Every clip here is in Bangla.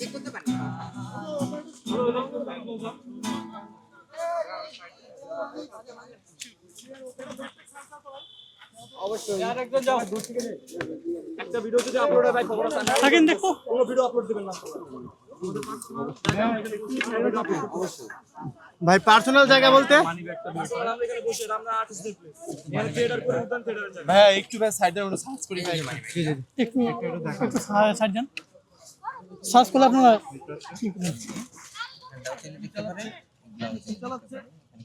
করতে পারি অবশ্যই আর একজন যাও একটা ভিডিও যদি আপলোড হয় ভাই খবর আছে থাকেন দেখো কোনো ভিডিও আপলোড দিবেন না ভাই পার্সোনাল জায়গা বলতে ভাই একটু ভাই সাইডে ওটা সার্চ করি ভাই একটু সাইড দেন সার্চ করলে আপনারা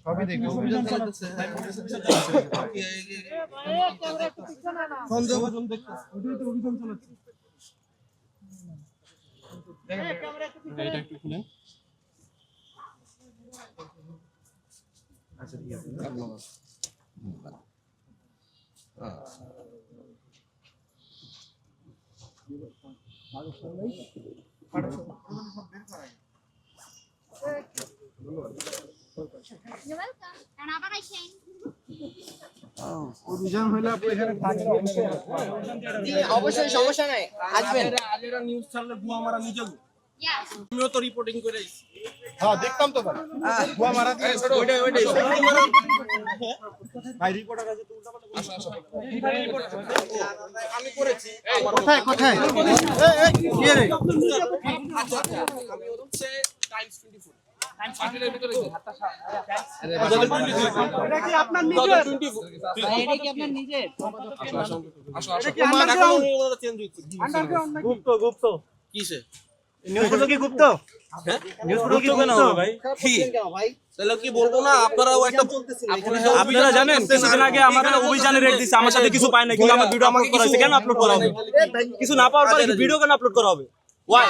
সবই দেখো অভিযান চালাচ্ছে সন্দেহভাজন দেখতেছে অভিযান চালাচ্ছে এটা একটু খুলেন আচ্ছা ঠিক আছে You're welcome. And আবার আইছেন। অভিযান হইলে আপনি এখানে থাকেন অবশ্যই সমস্যা নাই আসবেন আজেরা নিউজ চ্যানেলে বুয়া মারা নিজে Yes. আমিও তো রিপোর্টিং করে আইছি হ্যাঁ দেখতাম তো ভাই বুয়া মারা ওইটাই ভাই রিপোর্টার আছে তো উল্টাপাল্টা আমি করেছি কোথায় কোথায় এই কি রে আচ্ছা আমি হচ্ছে টাইমস 24 টাইমস ভিতরে এটা কি আপনার নিজের এটা কি আপনার নিজের আসো কি আন্ডারগ্রাউন্ড চেঞ্জ হইছে আন্ডারগ্রাউন্ড নাকি গুপ্ত কিসে নিউজ কি গুপ্ত হ্যাঁ নিউজ কি কেন হবে ভাই কি ভাই তাহলে কি বলবো না আপনারাও একটা আপনারা জানেন কিছুদিন আগে আমাদের অভিযানে রেড দিছে আমার সাথে কিছু পায় না কিন্তু আমার ভিডিও আপলোড করা হয়েছে কেন আপলোড করা হবে কিছু না পাওয়ার পরে ভিডিও কেন আপলোড করা হবে ওয়াই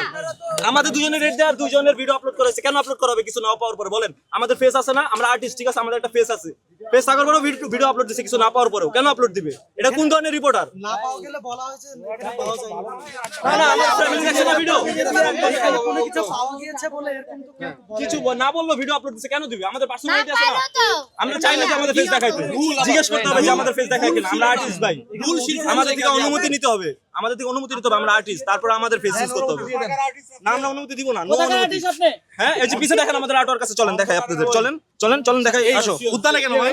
আমাদের দুজনের রেড দেওয়ার দুজনের ভিডিও আপলোড করা হয়েছে কেন আপলোড করা হবে কিছু না পাওয়ার পরে বলেন আমাদের ফেস আছে না আমরা আর্টিস্ট ঠিক আছে আমাদের একটা ফেস আছে ফেস থাকার পরেও ভিডিও আপলোড দিছে কিছু না পাওয়ার পরেও কেন আপলোড দিবে এটা কোন ধরনের রিপোর্টার না পাওয়া গেলে বলা হয়েছে এটা পাওয়া যায় না না আমার ফ্যামিলি দেখছে না ভিডিও কোনো কিছু পাওয়া গিয়েছে বলে এরকম তো কিছু না বললো ভিডিও আপলোড দিছে কেন দিবে আমাদের না পার্সোনালিটি আছে না পারো তো। আমরা চাই না যে আমাদের ফেস দেখাইতে জিজ্ঞেস করতে হবে যে আমাদের ফেস দেখায় কিনা আমরা আর্টিস্ট ভাই আমাদের থেকে অনুমতি নিতে হবে আমাদের থেকে অনুমতি নিতে হবে আমরা আর্টিস্ট তারপর আমাদের ফেস ইউজ করতে হবে না আমরা অনুমতি দিব না নো অনুমতি আপনি হ্যাঁ এই যে পিছে দেখেন আমাদের আর্টওয়ার্ক কাছে চলেন দেখাই আপনাদের চলেন চলেন চলেন দেখাই আসো উদ্যানে কেন ভাই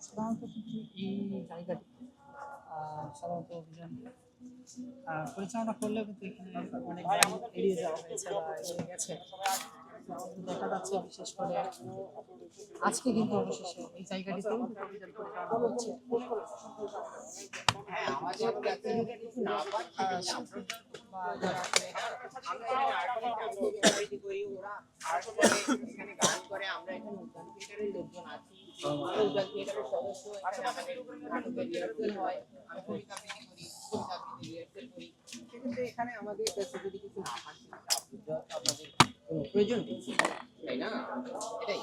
সাধারণত কিন্তু এই জায়গাটি সাধারণত অভিযান পরিচালনা করলেও কিন্তু এখানে অনেক এড়িয়ে যাওয়া হয়েছে বা এড়িয়ে গেছে দেখা যাচ্ছে বিশেষ করে আজকে কিন্তু অবশেষে এই জায়গাটিতেও অভিযান পরিচালনা হচ্ছে আমাদের ব্যক্তিগত কিছু না পাই বা যারা করি ওরা আর এখানে গান করে আমরা এখানে উদ্যান থিয়েটারের লোকজন আছি উদ্যান থিয়েটারের সদস্য এখানে আমাদের নাটকের রিহার্সাল হয় আমি কবিতা আবৃত্তি করি কবিতা আবৃত্তি রিহার্সাল করি সেক্ষেত্রে এখানে আমাদের কাছে যদি কিছু না পান আপনাদের কোনো প্রয়োজন নেই তাই না এটাই